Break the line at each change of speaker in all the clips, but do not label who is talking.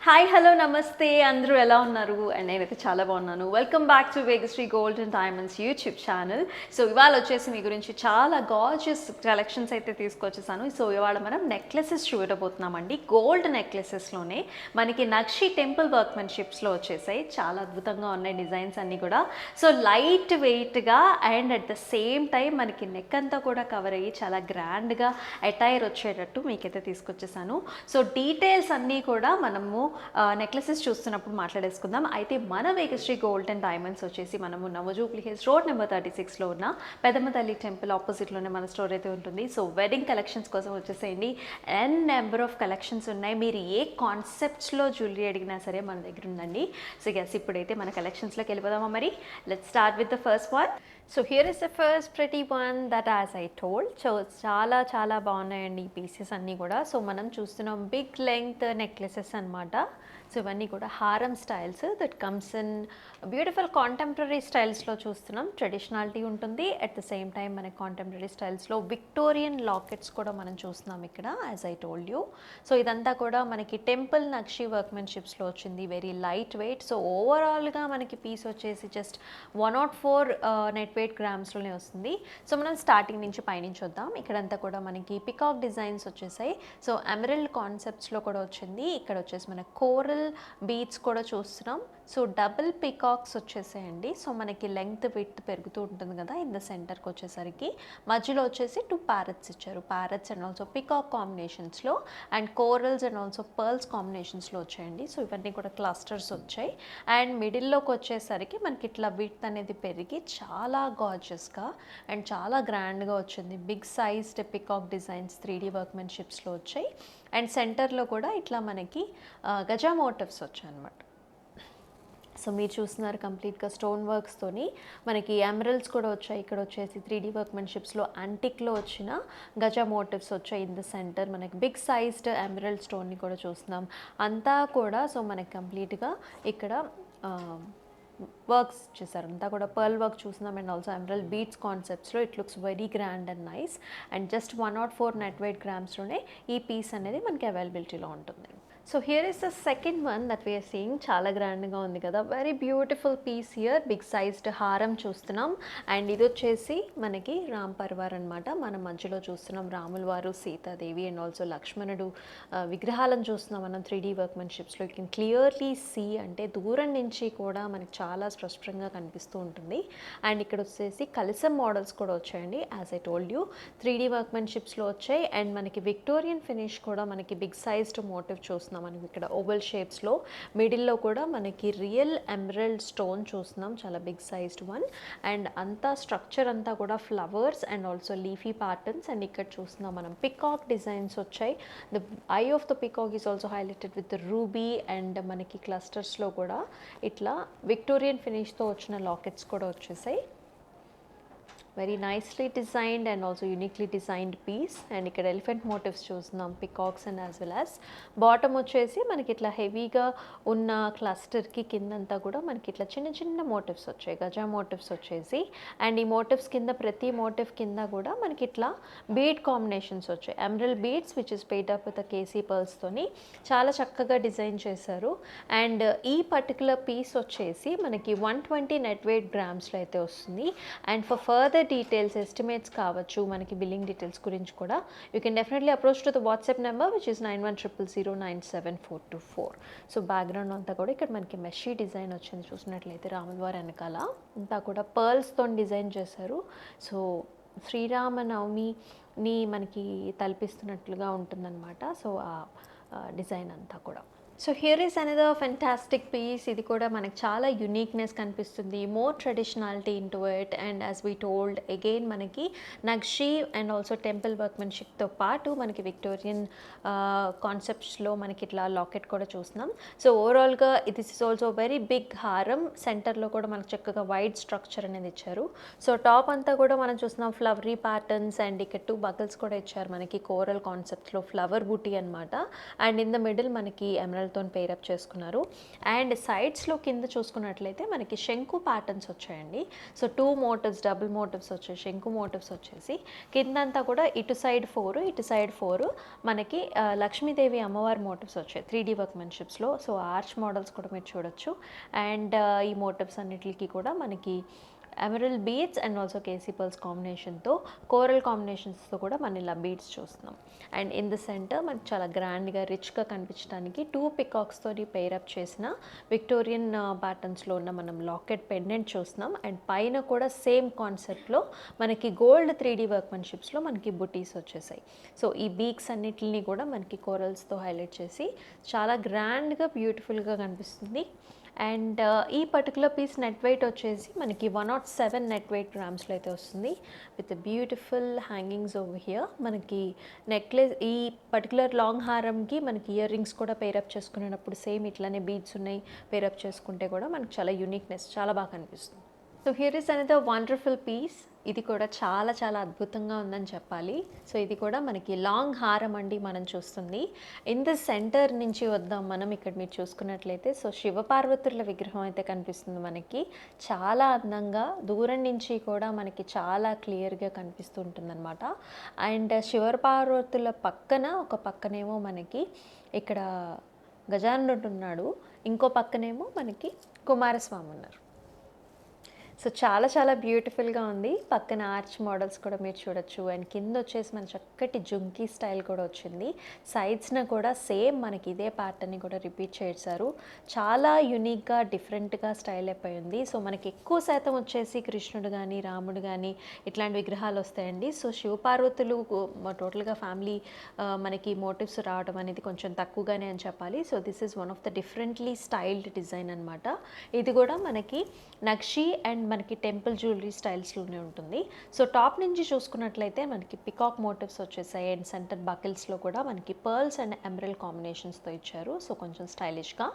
Hi hello నమస్తే అందరూ ఎలా ఉన్నారు అండ్ నేనైతే చాలా బాగున్నాను. Welcome back to Vegasri gold and diamonds YouTube channel. So ఇవాళ వచ్చేసి మీ గురించి చాలా గార్జియస్ కలెక్షన్స్ అయితే తీసుకొచ్చేసాను. సో ఇవాళ మనం నెక్లెసెస్ చూడబోతున్నామండి. గోల్డ్ నెక్లెసెస్లోనే మనకి నక్షి టెంపుల్ వర్క్మెన్షిప్స్లో వచ్చేసాయి. చాలా అద్భుతంగా ఉన్నాయి డిజైన్స్ అన్నీ కూడా. సో లైట్ వెయిట్గా and at the same time మనకి నెక్ అంతా కూడా కవర్ అయ్యి చాలా గ్రాండ్గా అటైర్ వచ్చేటట్టు మీకైతే తీసుకొచ్చేసాను. సో డీటెయిల్స్ అన్నీ కూడా మనము నెక్లెసెస్ చూస్తున్నప్పుడు మాట్లాడేసుకుందాం. అయితే మన వేగశ్రీ గోల్డ్ అండ్ డైమండ్స్ వచ్చేసి మనము నవజూబ్లీ హిల్స్ రోడ్ నెంబర్ 36లో ఉన్న పెదమ్మ తల్లి టెంపుల్ ఆపోజిట్లోనే మన స్టోర్ అయితే ఉంటుంది. సో వెడ్డింగ్ కలెక్షన్స్ కోసం వచ్చేసేయండి. నెంబర్ ఆఫ్ కలెక్షన్స్ ఉన్నాయి. మీరు ఏ కాన్సెప్ట్స్లో జ్యువెలరీ అడిగినా సరే మన దగ్గర ఉందండి. సో గెస్ ఇప్పుడైతే మన కలెక్షన్స్లోకి వెళ్ళిపోదామా మరి. Let's start with the first one. So here is the first pretty one that as I told. So చాలా చాలా బాగున్నాయండి ఈ పీసెస్ అన్నీ కూడా. సో మనం చూస్తున్నాం బిగ్ లెంగ్త్ నెక్లెసెస్ అనమాట. సో ఇవన్నీ కూడా హారం styles that comes in beautiful contemporary స్టైల్స్లో చూస్తున్నాం. ట్రెడిషనాలిటీ ఉంటుంది, అట్ ద సేమ్ టైం మనకి కాంటెంపరీ స్టైల్స్లో విక్టోరియన్ లాకెట్స్ కూడా మనం చూస్తున్నాం ఇక్కడ as I told you. So ఇదంతా కూడా మనకి టెంపుల్ నక్షి వర్క్మెన్షిప్స్లో వచ్చింది. Very light wait. సో ఓవరాల్గా మనకి పీస్ వచ్చేసి జస్ట్ 104 నెట్ వెయిట్ గ్రామ్స్లోనే వస్తుంది. సో మనం స్టార్టింగ్ నుంచి పైనుంచి వద్దాం. ఇక్కడంతా కూడా మనకి పికాక్ డిజైన్స్ వచ్చేసాయి. సో ఎమరల్డ్ కాన్సెప్ట్స్లో కూడా వచ్చింది. ఇక్కడ వచ్చేసి మన కోరల్ బీడ్స్ కూడా చూస్తున్నాం. సో డబుల్ పికాక్స్ వచ్చేసాయండి. సో మనకి లెంగ్త్ విడ్త్ పెరుగుతూ ఉంటుంది కదా. ఇన్ ద సెంటర్కి వచ్చేసరికి మధ్యలో వచ్చేసి 2 ప్యారెట్స్ ఇచ్చారు. ప్యారెట్స్ అండ్ ఆల్సో పికాక్ కాంబినేషన్స్లో and corals and also pearls కాంబినేషన్స్లో వచ్చాయండి. సో ఇవన్నీ కూడా క్లస్టర్స్ వచ్చాయి. అండ్ మిడిల్లోకి వచ్చేసరికి మనకి ఇట్లా విడ్త్ అనేది పెరిగి చాలా గార్జియస్గా అండ్ చాలా గ్రాండ్గా వచ్చింది. Big sized peacock designs 3D వర్క్మెన్షిప్స్లో వచ్చాయి. అండ్ సెంటర్లో కూడా ఇట్లా మనకి గజా మోటివ్స్ వచ్చాయి అనమాట. సో మీరు చూస్తున్నారు కంప్లీట్గా స్టోన్ వర్క్స్తోని మనకి ఎమరల్డ్స్ కూడా వచ్చాయి. ఇక్కడ వచ్చేసి 3D వర్క్మెన్షిప్స్లో యాంటిక్లో వచ్చిన గజా మోటివ్స్ వచ్చాయి. ఇన్ ద సెంటర్ మనకి బిగ్ సైజ్డ్ ఎమరల్డ్ స్టోన్ని కూడా చూస్తున్నాం అంతా కూడా. సో మనకి కంప్లీట్గా ఇక్కడ వర్క్స్ చేశారు. అంతా కూడా పర్ల్ వర్క్ చూస్తున్నాం అండ్ ఆల్సో ఎమరల్డ్ బీడ్స్ కాన్సెప్ట్స్లో it looks very grand and nice. And just 104 net weight గ్రామ్స్లోనే ఈ పీస్ అనేది మనకి అవైలబిలిటీలో ఉంటుంది. So here is the second one that we're seeing. చాలా గ్రాండ్గా ఉంది కదా. Very beautiful piece here. Big sized హారం చూస్తున్నాం. అండ్ ఇది వచ్చేసి మనకి రామ్ పర్వార్ అనమాట. మనం మధ్యలో చూస్తున్నాం రాముల వారు, సీతాదేవి అండ్ ఆల్సో లక్ష్మణుడు విగ్రహాలను చూస్తున్నాం మనం 3D వర్క్మెన్షిప్స్లో. యూ కెన్ క్లియర్లీ సీ, అంటే దూరం నుంచి కూడా మనకి చాలా స్పష్టంగా కనిపిస్తూ ఉంటుంది. అండ్ ఇక్కడ వచ్చేసి కలసం మోడల్స్ కూడా వచ్చాయండి. As I told you 3D వర్క్మెన్షిప్స్లో వచ్చాయి. అండ్ మనకి విక్టోరియన్ ఫినిష్ కూడా మనకి బిగ్ సైజ్డ్ మోటివ్ చూస్తున్నాం. మనకి ఇక్కడ ఓవల్ షేప్స్లో మిడిల్లో కూడా మనకి రియల్ ఎమరల్డ్ స్టోన్ చూస్తున్నాం, చాలా బిగ్ సైజ్డ్ వన్. అండ్ అంతా స్ట్రక్చర్ అంతా కూడా flowers and also leafy patterns. And ఇక్కడ చూస్తున్నాం మనం పికాక్ డిజైన్స్ వచ్చాయి. The I of the peacock is also highlighted with ruby. And మనకి క్లస్టర్స్లో కూడా ఇట్లా విక్టోరియన్ ఫినిష్తో వచ్చిన లాకెట్స్ కూడా వచ్చేసాయి. Very nicely designed and also uniquely designed piece. And ఇక్కడ ఎలిఫెంట్ మోటివ్స్ చూస్తున్నాం, peacocks and as well as bottom వచ్చేసి మనకి ఇట్లా హెవీగా ఉన్న క్లస్టర్కి కిందంతా కూడా మనకి ఇట్లా చిన్న చిన్న మోటివ్స్ వచ్చాయి, గజా మోటివ్స్ వచ్చేసి. అండ్ ఈ మోటివ్స్ కింద ప్రతి మోటివ్ కింద కూడా మనకి ఇట్లా బీడ్ కాంబినేషన్స్ వచ్చాయి. Emerald beads which is paired up with KC పర్ల్స్తోని చాలా చక్కగా డిజైన్ చేశారు. అండ్ ఈ పర్టికులర్ పీస్ వచ్చేసి మనకి 120 నెట్ వెయిట్ గ్రామ్స్లో అయితే వస్తుంది. And for further details estimates కావచ్చు, మనకి బిల్లింగ్ డీటెయిల్స్ గురించి కూడా you can definitely approach to the WhatsApp number which is 9100097424. So background అంతా కూడా ఇక్కడ మనకి మెషీ డిజైన్ వచ్చింది. చూసినట్లయితే రాములవారి వెనకాల అంతా కూడా పర్ల్స్తో డిజైన్ చేశారు. సో శ్రీరామనవమిని మనకి తలపిస్తున్నట్లుగా ఉంటుందన్నమాట. సో ఆ డిజైన్ అంతా కూడా. So here is another fantastic piece. ఇది కూడా మనకు చాలా యునీక్నెస్ కనిపిస్తుంది, more traditionality into it. And as we told again మనకి నక్షి అండ్ ఆల్సో టెంపుల్ వర్క్మెన్షిప్తో పాటు మనకి విక్టోరియన్ కాన్సెప్ట్స్లో మనకి ఇట్లా లాకెట్ కూడా చూస్తున్నాం. సో ఓవరాల్గా this is also very big హారం. సెంటర్లో కూడా మనకు చక్కగా వైడ్ స్ట్రక్చర్ అనేది ఇచ్చారు. సో టాప్ అంతా కూడా మనం చూస్తున్నాం ఫ్లవరీ ప్యాటర్న్స్. అండ్ ఇక్కడ 2 బకల్స్ కూడా ఇచ్చారు మనకి కోరల్ కాన్సెప్ట్స్లో, ఫ్లవర్ బూటీ అనమాట. అండ్ ఇన్ ద మిడిల్ మనకి ఎమరల్డ్ ముత్యాలతో పేరప్ చేసుకున్నారు. అండ్ సైడ్స్లో కింద చూసుకున్నట్లయితే మనకి శంకు ప్యాటర్న్స్ వచ్చాయండి. సో 2 మోటివ్స్, డబుల్ మోటివ్స్ వచ్చాయి, శంకు మోటివ్స్ వచ్చేసి కిందంతా కూడా ఇటు సైడ్ 4, ఇటు సైడ్ 4 మనకి లక్ష్మీదేవి అమ్మవారి మోటివ్స్ వచ్చాయి 3D వర్క్మెన్షిప్స్లో. సో ఆర్చ్ మోడల్స్ కూడా మీరు చూడొచ్చు. అండ్ ఈ మోటివ్స్ అన్నిటికీ కూడా మనకి emerald beads and also KC pearls కాంబినేషన్తో, కోరల్ కాంబినేషన్స్తో కూడా మనం ఇలా బీడ్స్ చూస్తున్నాం. అండ్ ఇన్ ద సెంటర్ మనకి చాలా గ్రాండ్గా రిచ్గా కనిపించడానికి 2 పికాక్స్తో పేరప్ చేసిన విక్టోరియన్ ప్యాటర్న్స్లో ఉన్న మనం లాకెట్ పెండెంట్ చూస్తున్నాం. అండ్ పైన కూడా సేమ్ కాన్సెప్ట్లో మనకి గోల్డ్ 3D వర్క్మెన్షిప్స్లో మనకి బుటీస్ వచ్చేసాయి. సో ఈ బీక్స్ అన్నిటిని కూడా మనకి కోరల్స్తో హైలైట్ చేసి చాలా గ్రాండ్గా బ్యూటిఫుల్గా కనిపిస్తుంది. అండ్ ఈ పర్టికులర్ పీస్ నెట్ వెయిట్ వచ్చేసి మనకి 107 నెట్ వెయిట్ గ్రామ్స్లో అయితే వస్తుంది, with beautiful hangings over here. మనకి నెక్లెస్, ఈ పర్టికులర్ లాంగ్ హారంకి మనకి ఇయర్ రింగ్స్ కూడా పేరప్ చేసుకునేటప్పుడు సేమ్ ఇట్లానే బీడ్స్ ఉన్నాయి, పేరప్ చేసుకుంటే కూడా మనకి చాలా యూనిక్నెస్, చాలా బాగా కనిపిస్తుంది. So here is another wonderful piece. ఇది కూడా చాలా చాలా అద్భుతంగా ఉందని చెప్పాలి. సో ఇది కూడా మనకి లాంగ్ హారం అండి మనం చూస్తుంది. ఇన్ ద సెంటర్ నుంచి వద్దాం మనం, ఇక్కడ మీరు చూసుకున్నట్లయితే సో శివపార్వతుల విగ్రహం అయితే కనిపిస్తుంది మనకి. చాలా అందంగా దూరం నుంచి కూడా మనకి చాలా క్లియర్గా కనిపిస్తూ ఉంటుందన్నమాట. అండ్ శివపార్వతుల పక్కన ఒక పక్కనేమో మనకి ఇక్కడ గజాననుడు ఉన్నాడు, ఇంకో పక్కనేమో మనకి కుమారస్వామి ఉన్నారు. సో చాలా చాలా బ్యూటిఫుల్గా ఉంది. పక్కన ఆర్చ్ మోడల్స్ కూడా మీరు చూడొచ్చు. అండ్ కింద వచ్చేసి మన చక్కటి జుంకీ స్టైల్ కూడా వచ్చింది. సైడ్స్న కూడా సేమ్ మనకి ఇదే ప్యాటర్న్ని కూడా రిపీట్ చేశారు. చాలా యూనిక్గా డిఫరెంట్గా స్టైల్ అయిపోయింది. సో మనకి ఎక్కువ శాతం వచ్చేసి కృష్ణుడు కానీ రాముడు కానీ ఇట్లాంటి విగ్రహాలు వస్తాయండి. సో శివపార్వతులు టోటల్గా ఫ్యామిలీ మనకి మోటివ్స్ రావడం అనేది కొంచెం తక్కువగానే అని చెప్పాలి. So this is one of the differently styled design అనమాట. ఇది కూడా మనకి నక్షి అండ్ మనకి టెంపుల్ జ్యువెలరీ స్టైల్స్లోనే ఉంటుంది. సో టాప్ నుంచి చూసుకున్నట్లయితే మనకి పికాక్ మోటివ్స్ వచ్చేసాయి. అండ్ సెంటర్ బకిల్స్లో కూడా మనకి పర్ల్స్ అండ్ ఎమరల్డ్ కాంబినేషన్స్తో ఇచ్చారు. సో కొంచెం స్టైలిష్గా.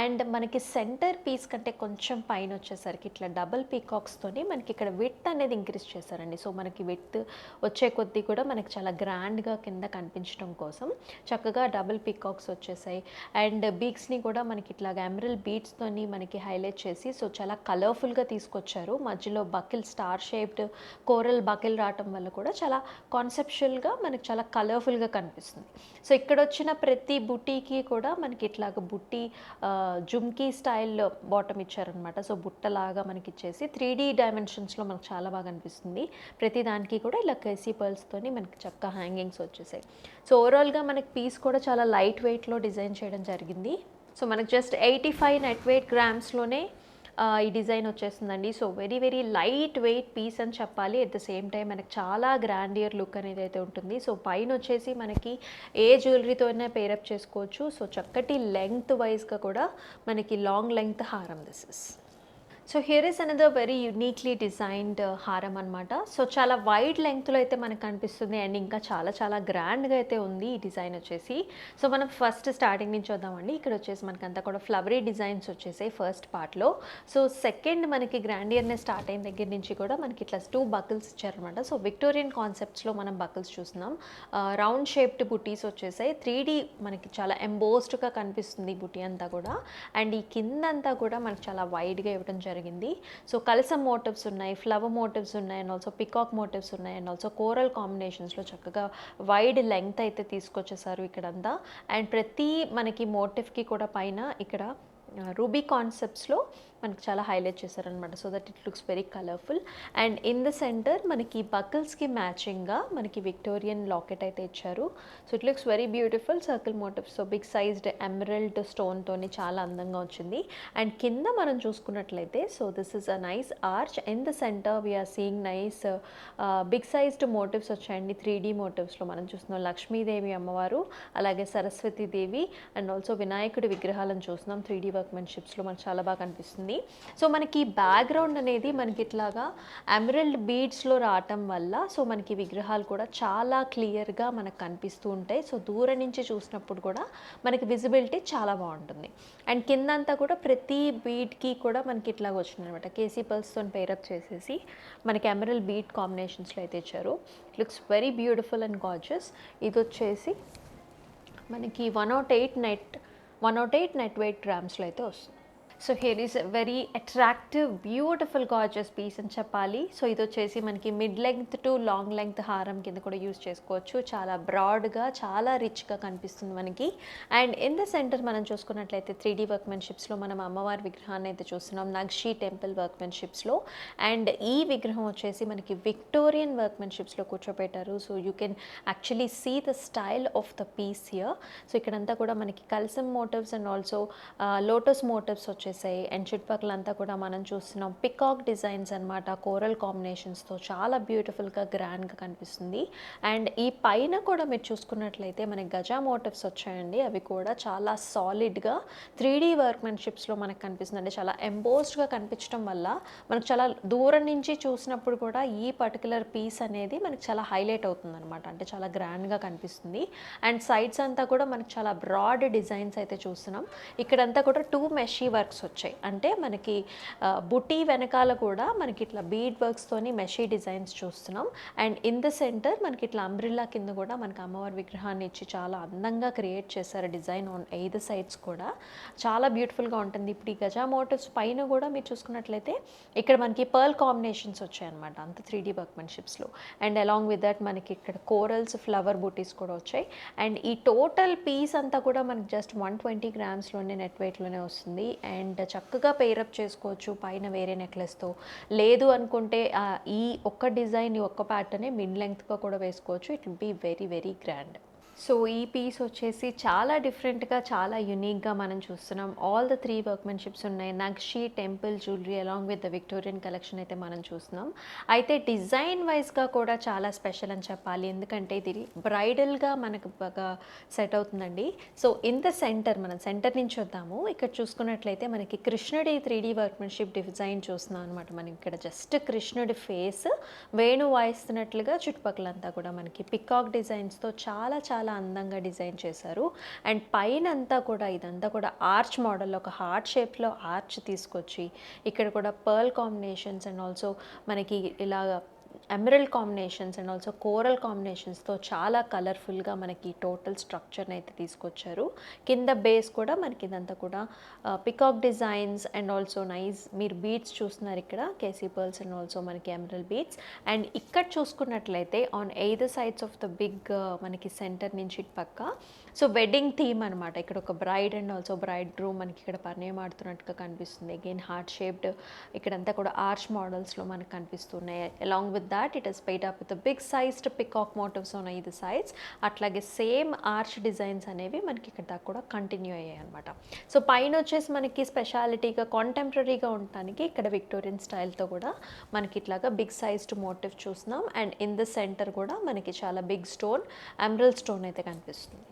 అండ్ మనకి సెంటర్ పీస్ కంటే కొంచెం పైన వచ్చేసరికి ఇట్లా డబుల్ పీకాక్స్తోని మనకి ఇక్కడ విడ్త్ అనేది ఇంక్రీజ్ చేశారండి. సో మనకి విడ్త్ వచ్చే కొద్దీ కూడా మనకి చాలా గ్రాండ్గా కింద కనిపించడం కోసం చక్కగా డబుల్ పీకాక్స్ వచ్చేసాయి. అండ్ బీక్స్ని కూడా మనకి ఇట్లాగా ఎమరల్డ్ బీడ్స్తోని మనకి హైలైట్ చేసి సో చాలా కలర్ఫుల్గా తీసుకొచ్చారు. మధ్యలో buckle star shaped coral buckle రావటం వల్ల కూడా చాలా కాన్సెప్చువల్గా మనకి చాలా కలర్ఫుల్గా కనిపిస్తుంది. సో ఇక్కడ వచ్చిన ప్రతి బుటీకి కూడా మనకి ఇట్లాగ బుట్టి జుమ్కీ స్టైల్ బాటమ్ ఇచ్చారనమాట. సో బుట్టలాగా మనకి ఇచ్చేసి 3D డైమెన్షన్స్లో మనకు చాలా బాగా అనిపిస్తుంది. ప్రతి దానికి కూడా ఇలా కేసీ పర్ల్స్తోని మనకి చక్కగా హ్యాంగింగ్స్ వచ్చేసాయి. సో ఓవరాల్గా మనకి పీస్ కూడా చాలా లైట్ వెయిట్లో డిజైన్ చేయడం జరిగింది. సో మనకి జస్ట్ 85 నెట్ వెయిట్ గ్రామ్స్లోనే ఈ డిజైన్ వచ్చేస్తుందండి. So very very light weight piece అని చెప్పాలి. అట్ ద సేమ్ టైం మనకి చాలా గ్రాండియర్ లుక్ అనేది అయితే ఉంటుంది. సో పైన వచ్చేసి మనకి ఏ జ్యువెలరీతో అయినా పేరప్ చేసుకోవచ్చు. సో చక్కటి లెంగ్త్ వైజ్గా కూడా మనకి లాంగ్ లెంగ్త్ హారం this is. So here is another very uniquely designed హారం అనమాట. సో చాలా వైడ్ లెంగ్త్లో అయితే మనకు కనిపిస్తుంది. అండ్ ఇంకా చాలా చాలా గ్రాండ్గా అయితే ఉంది ఈ డిజైన్ వచ్చేసి. సో మనం ఫస్ట్ స్టార్టింగ్ నుంచి వద్దామండి. ఇక్కడ వచ్చేసి మనకంతా కూడా ఫ్లవరీ డిజైన్స్ వచ్చేసాయి ఫస్ట్ పార్ట్లో. సో సెకండ్ మనకి గ్రాండియర్నెస్ స్టార్ట్ అయిన దగ్గర నుంచి కూడా మనకి ఇట్లా 2 బకిల్స్ ఇచ్చారనమాట. సో విక్టోరియన్ కాన్సెప్ట్స్లో మనం బకిల్స్ చూస్తున్నాం. రౌండ్ షేప్డ్ బుటీస్ వచ్చేసాయి. 3D మనకి చాలా ఎంబోస్డ్గా కనిపిస్తుంది బుటీ అంతా కూడా. అండ్ ఈ కిందంతా కూడా మనకి చాలా వైడ్గా ఇవ్వడం జరిగింది. సో కలసం మోటివ్స్ ఉన్నాయి, ఫ్లవర్ మోటివ్స్ ఉన్నాయి, అండ్ ఆల్సో పికాక్ మోటివ్స్ ఉన్నాయి, అండ్ ఆల్సో కోరల్ కాంబినేషన్స్లో చక్కగా వైడ్ లెంగ్త్ అయితే తీసుకొచ్చేసారు ఇక్కడంతా. అండ్ ప్రతి మనకి మోటివ్కి కూడా పైన ఇక్కడ రూబీ కాన్సెప్ట్స్లో మనకి చాలా హైలైట్ చేశారనమాట. So that it looks very colourful. And in the centre మనకి బకిల్స్కి మ్యాచింగ్గా మనకి విక్టోరియన్ లాకెట్ అయితే ఇచ్చారు. So it looks very beautiful circle motifs. So big sized emerald స్టోన్తోని చాలా అందంగా వచ్చింది. అండ్ కింద మనం చూసుకున్నట్లయితే so this is a nice arch. In the centre we're seeing nice big sized motifs వచ్చాయండి. 3D మోటివ్స్లో మనం చూస్తున్నాం లక్ష్మీదేవి అమ్మవారు, అలాగే సరస్వతీదేవి, అండ్ ఆల్సో వినాయకుడి విగ్రహాలను చూస్తున్నాం. 3D వర్క్మెన్షిప్స్లో మనకు చాలా బాగా కనిపిస్తుంది. సో మనకి బ్యాక్గ్రౌండ్ అనేది మనకి ఇట్లాగా ఎమరల్డ్ బీడ్స్లో రావటం వల్ల సో మనకి విగ్రహాలు కూడా చాలా క్లియర్గా మనకు కనిపిస్తూ ఉంటాయి. సో దూరం నుంచి చూసినప్పుడు కూడా మనకి విజిబిలిటీ చాలా బాగుంటుంది. అండ్ కిందంతా కూడా ప్రతి బీడ్కి కూడా మనకి ఇట్లాగ వచ్చింది అనమాట. కేసీ పర్ల్స్తో పేరప్ చేసేసి మనకి ఎమరల్డ్ బీడ్ కాంబినేషన్స్లో అయితే ఇచ్చారు. It looks very beautiful and gorgeous. ఇది వచ్చేసి మనకి 108 నెట్ 108 నెట్ వెయిట్ గ్రామ్స్లో అయితే వస్తుంది. So here is very attractive beautiful gorgeous piece అని చెప్పాలి. సో ఇది వచ్చేసి మనకి mid length to long length హారం కింద కూడా యూస్ చేసుకోవచ్చు. చాలా బ్రాడ్గా, చాలా రిచ్గా కనిపిస్తుంది మనకి. అండ్ ఇన్ ద సెంటర్ మనం చూసుకున్నట్లయితే 3D వర్క్మెన్షిప్స్లో మనం అమ్మవారి విగ్రహాన్ని అయితే చూస్తున్నాం, నక్షి టెంపుల్ వర్క్మెన్షిప్స్లో. అండ్ ఈ విగ్రహం వచ్చేసి మనకి విక్టోరియన్ వర్క్మెన్షిప్స్లో కూర్చోబెట్టారు. So you can actually see the style of the piece here. So ఇక్కడంతా కూడా మనకి కల్సం motifs and also lotus motifs వచ్చేసాయి. అండ్ చుట్టుపక్కలంతా కూడా మనం చూస్తున్నాం పికాక్ డిజైన్స్ అనమాట, కోరల్ కాంబినేషన్స్తో చాలా బ్యూటిఫుల్గా గ్రాండ్గా కనిపిస్తుంది. అండ్ ఈ పైన కూడా మీరు చూసుకున్నట్లయితే మనకి గజా మోటివ్స్ వచ్చాయండి. అవి కూడా చాలా సాలిడ్గా 3D వర్క్మెన్షిప్స్లో మనకు కనిపిస్తుంది. అంటే చాలా ఎంబోస్డ్గా కనిపించడం వల్ల మనకు చాలా దూరం నుంచి చూసినప్పుడు కూడా ఈ పర్టికులర్ పీస్ అనేది మనకి చాలా హైలైట్ అవుతుంది అనమాట. అంటే చాలా గ్రాండ్గా కనిపిస్తుంది. అండ్ సైడ్స్ అంతా కూడా మనకి చాలా బ్రాడ్ డిజైన్స్ అయితే చూస్తున్నాం. ఇక్కడంతా కూడా 2 మెషీ వర్క్స్ వచ్చాయి. అంటే మనకి బుటీ వెనకాల కూడా మనకి ఇట్లా బీడ్ వర్క్స్తోని మెషీ డిజైన్స్ చూస్తున్నాం. అండ్ ఇన్ ద సెంటర్ మనకి ఇట్లా అంబ్రిల్లా కింద కూడా మనకి అమ్మవారి విగ్రహాన్ని ఇచ్చి చాలా అందంగా క్రియేట్ చేశారు డిజైన్ ఆన్ ఎయిదర్ సైడ్స్ కూడా. చాలా బ్యూటిఫుల్గా ఉంటుంది. ఇప్పుడు ఈ గజా మోటివ్స్ పైన కూడా మీరు చూసుకున్నట్లయితే ఇక్కడ మనకి పర్ల్ కాంబినేషన్స్ వచ్చాయన్నమాట అంత 3D వర్క్మెన్షిప్స్లో. అండ్ అలాంగ్ విత్ దట్ మనకి ఇక్కడ కోరల్స్, ఫ్లవర్ బూటీస్ కూడా వచ్చాయి. అండ్ ఈ టోటల్ పీస్ అంతా కూడా మనకి జస్ట్ 120 గ్రామ్స్లోనే నెట్ వెయిట్లోనే వస్తుంది. అండ్ చక్కగా పేరప్ చేసుకోవచ్చు పైన వేరే నెక్లెస్తో. లేదు అనుకుంటే ఈ ఒక్క డిజైన్, ఈ ఒక్క ప్యాటర్నే మిడ్ లెంగ్త్గా కూడా వేసుకోవచ్చు. It will be very very grand. So ఈ పీస్ వచ్చేసి చాలా డిఫరెంట్గా, చాలా యునిక్గా మనం చూస్తున్నాం. ఆల్ ద 3 వర్క్మెన్షిప్స్ ఉన్నాయి. Nakshi temple jewellery along with the Victorian collection అయితే మనం చూస్తున్నాం. అయితే డిజైన్ వైజ్గా కూడా చాలా స్పెషల్ అని చెప్పాలి. ఎందుకంటే ఇది బ్రైడల్గా మనకు బాగా సెట్ అవుతుందండి. సో ఇన్ ద సెంటర్, మనం సెంటర్ నుంచి వద్దాము. ఇక్కడ చూసుకున్నట్లయితే మనకి కృష్ణుడి 3D వర్క్మెన్షిప్ డిజైన్ చూస్తున్నాం అనమాట. మనం ఇక్కడ జస్ట్ కృష్ణుడి ఫేస్ వేణు వాయిస్తున్నట్లుగా చుట్టుపక్కలంతా కూడా మనకి పికాక్ డిజైన్స్తో చాలా చాలా అందంగా డిజైన్ చేశారు. అండ్ పైన అంతా కూడా ఇదంతా కూడా ఆర్చ్ మోడల్లో ఒక హార్ట్ షేప్లో ఆర్చ్ తీసుకొచ్చి ఇక్కడ కూడా పర్ల్ కాంబినేషన్స్ అండ్ ఆల్సో మనకి ఇలాగ emerald combinations and also coral కాంబినేషన్స్తో చాలా కలర్ఫుల్గా మనకి టోటల్ స్ట్రక్చర్ని అయితే తీసుకొచ్చారు. కింద బేస్ కూడా మనకి ఇదంతా కూడా peacock designs and also nice మీరు బీడ్స్ చూస్తున్నారు ఇక్కడ, కేసీ పర్ల్స్ అండ్ ఆల్సో మనకి ఎమరల్డ్ బీడ్స్. అండ్ ఇక్కడ చూసుకున్నట్లయితే on either sides of the big మనకి సెంటర్ నుంచి ఇటు పక్క సో వెడ్డింగ్ థీమ్ అనమాట. ఇక్కడ ఒక bride and also bride groom మనకి ఇక్కడ పరిణయం ఆడుతున్నట్టుగా కనిపిస్తుంది. అగైన్ హార్ట్ షేప్డ్ ఇక్కడంతా కూడా ఆర్చ్ మోడల్స్లో మనకు కనిపిస్తున్నాయి. Along with that it is paired up with big sized peacock motifs on either sides. అట్లాగే సేమ్ ఆర్చ్ డిజైన్స్ అనేవి మనకి ఇక్కడ దాకా కూడా కంటిన్యూ అయ్యాయి అనమాట. సో పైన వచ్చేసి మనకి స్పెషాలిటీగా కాంటెంపరీగా ఉండటానికి ఇక్కడ విక్టోరియన్ స్టైల్తో కూడా మనకి ఇట్లాగా బిగ్ సైజ్డ్ మోటివ్ చూస్తున్నాం. అండ్ ఇన్ ద సెంటర్ కూడా మనకి చాలా బిగ్ స్టోన్, ఎమరల్డ్ స్టోన్ అయితే కనిపిస్తుంది.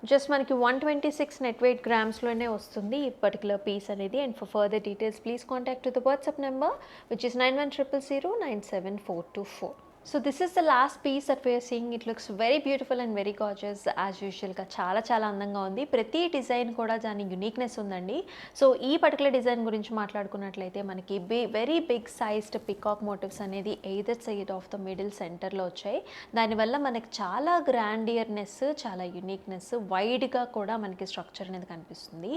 జస్ట్ మనకి 126 నెట్ వెయిట్ గ్రామ్స్లోనే వస్తుంది ఈ పర్టికులర్ పీస్ అనేది. And for further details please contact with the WhatsApp number which is 9100097424. So this is the last piece that we are seeing. It looks very beautiful and very gorgeous as usual గా చాలా చాలా అందంగా ఉంది. ప్రతి design కూడా దాని uniqueness ఉందండి. So ఈ పర్టికులర్ డిజైన్ గురించి మాట్లాడుకున్నట్లయితే మనకి very big sized peacock motifs అనేది either side of the middle సెంటర్లో వచ్చాయి. దానివల్ల మనకి చాలా గ్రాండియర్నెస్, చాలా యునిక్నెస్, వైడ్గా కూడా మనకి స్ట్రక్చర్ అనేది కనిపిస్తుంది.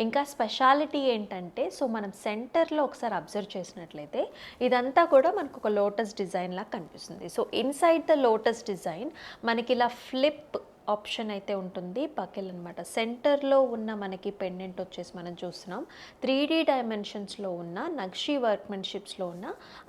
ఇంకా స్పెషాలిటీ ఏంటంటే సో మనం సెంటర్లో ఒకసారి అబ్జర్వ్ చేసినట్లయితే ఇదంతా కూడా మనకు ఒక లోటస్ డిజైన్ లాగా కనిపిస్తుంది. So inside the lotus design మనకి ఇలా ఫ్లిప్ ఆప్షన్ అయితే ఉంటుంది, పకెల్ అనమాట. సెంటర్లో ఉన్న మనకి పెండెంట్ వచ్చేసి మనం చూస్తున్నాం 3D డైమెన్షన్స్లో ఉన్న నక్షి వర్క్మెన్షిప్స్లో ఉన్న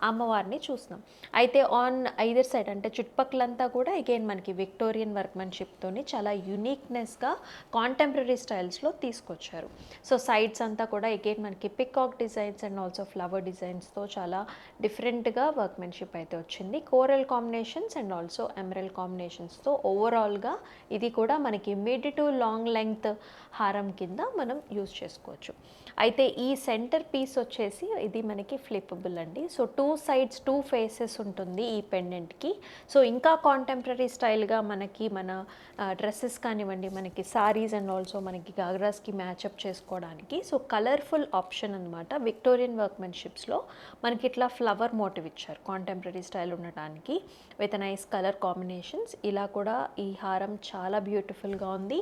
అమ్మవారిని చూస్తున్నాం. అయితే ఆన్ ఐదర్ సైడ్ అంటే చుట్టుపక్కలంతా కూడా అగైన్ మనకి విక్టోరియన్ వర్క్మెన్షిప్తోని చాలా యూనిక్నెస్గా కాంటెంపరీ స్టైల్స్లో తీసుకొచ్చారు. సో సైడ్స్ అంతా కూడా అగైన్ మనకి peacock designs and also flower డిజైన్స్తో చాలా డిఫరెంట్గా వర్క్మెన్షిప్ అయితే వచ్చింది. Coral combinations and also emerald కాంబినేషన్స్తో ఓవరాల్గా ఇది కూడా మనకి మిడ్ టు లాంగ్ లెంగ్త్ హారం కింద మనం యూజ్ చేసుకోవచ్చు. అయితే ఈ సెంటర్ పీస్ వచ్చేసి ఇది మనకి ఫ్లిప్పబుల్ అండి. సో 2 sides 2 faces ఉంటుంది ఈ పెండెంట్కి. సో ఇంకా కాంటెంపరీ స్టైల్గా మనకి మన డ్రెస్సెస్ కానివ్వండి, మనకి సారీస్ అండ్ ఆల్సో మనకి గాగ్రాస్కి మ్యాచప్ చేసుకోవడానికి సో కలర్ఫుల్ ఆప్షన్ అనమాట. విక్టోరియన్ వర్క్మెన్షిప్స్లో మనకి ఇట్లా ఫ్లవర్ మోటివ్ ఇచ్చారు కాంటెంపరీ స్టైల్ ఉండటానికి విత్ నైస్ కలర్ కాంబినేషన్స్. ఇలా కూడా ఈ హారం చాలా బ్యూటిఫుల్గా ఉంది.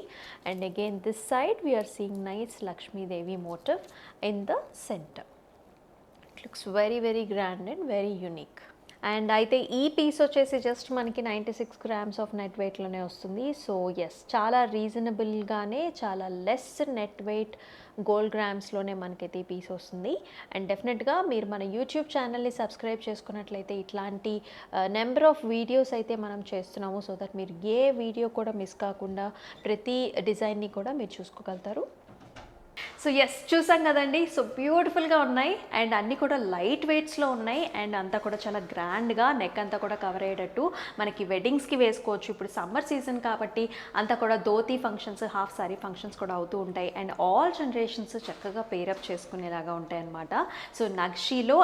And again this side side we are seeing nice Lakshmi Devi motif in the center. It looks very very grand and very unique. And అయితే ఈ పీస్ వచ్చేసి జస్ట్ మనకి 96 గ్రామ్స్ ఆఫ్ నెట్ వెయిట్లోనే వస్తుంది. సో ఎస్, చాలా రీజనబుల్గానే, చాలా less net weight gold గ్రామ్స్లోనే మనకైతే ఈ piece వస్తుంది. అండ్ డెఫినెట్గా మీరు మన యూట్యూబ్ ఛానల్ని సబ్స్క్రైబ్ చేసుకున్నట్లయితే ఇట్లాంటి నెంబర్ ఆఫ్ వీడియోస్ అయితే మనం చేస్తున్నాము. సో దట్ మీరు ఏ వీడియో కూడా మిస్ కాకుండా ప్రతి డిజైన్ని కూడా మీరు చూసుకోగలుగుతారు. సో ఎస్, చూసాం కదండి. సో బ్యూటిఫుల్గా ఉన్నాయి అండ్ అన్నీ కూడా లైట్ వెయిట్స్లో ఉన్నాయి అండ్ అంతా కూడా చాలా గ్రాండ్గా నెక్ అంతా కూడా కవర్ అయ్యేటట్టు మనకి వెడ్డింగ్స్కి వేసుకోవచ్చు. ఇప్పుడు సమ్మర్ సీజన్ కాబట్టి అంతా కూడా dhoti functions, half sorry functions కూడా అవుతూ ఉంటాయి అండ్ ఆల్ జనరేషన్స్ చక్కగా పేరప్ చేసుకునేలాగా ఉంటాయి అన్నమాట. సో నక్షీలో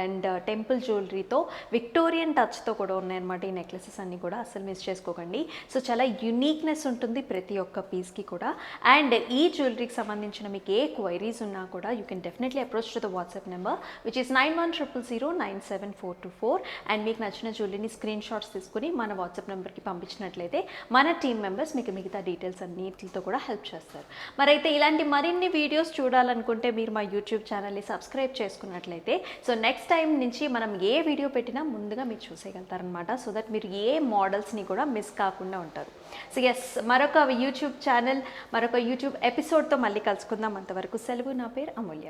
అండ్ టెంపుల్ జ్యువెలరీతో విక్టోరియన్ టచ్తో కూడా ఉన్నాయన్నమాట ఈ నెక్లెసెస్ అన్నీ కూడా. అసలు మిస్ చేసుకోకండి. సో చాలా యునీక్నెస్ ఉంటుంది ప్రతి ఒక్క పీస్కి కూడా. అండ్ ఈ జ్యువెలరీకి సంబంధించిన మీకు ఏ క్వైరీస్ ఉన్నా కూడా you can definitely approach to the WhatsApp number which is 9100097424 and మీకు నచ్చిన జ్యువెలరీని స్క్రీన్ షాట్స్ తీసుకుని మన వాట్సాప్ నెంబర్కి పంపించినట్లయితే మన టీమ్ మెంబర్స్ మీకు మిగతా డీటెయిల్స్ అన్నిటితో కూడా హెల్ప్ చేస్తారు. మరైతే ఇలాంటి మరిన్ని వీడియోస్ చూడాలనుకుంటే మీరు మా యూట్యూబ్ ఛానల్ని సబ్స్క్రైబ్ చేసుకున్నట్లయితే సో నెక్స్ట్ టైం నుంచి మనం ఏ వీడియో పెట్టినా ముందుగా మీరు చూసేయగలుగుతారనమాట. సో దట్ మీరు ఏ మోడల్స్ని కూడా మిస్ కాకుండా ఉంటారు. సో ఎస్, మరొక యూట్యూబ్ ఛానల్, మరొక యూట్యూబ్ ఎపిసోడ్తో మళ్ళీ కలుసుకుందాం. అంతవరకు సెలవు. నా పేరు అమూల్య.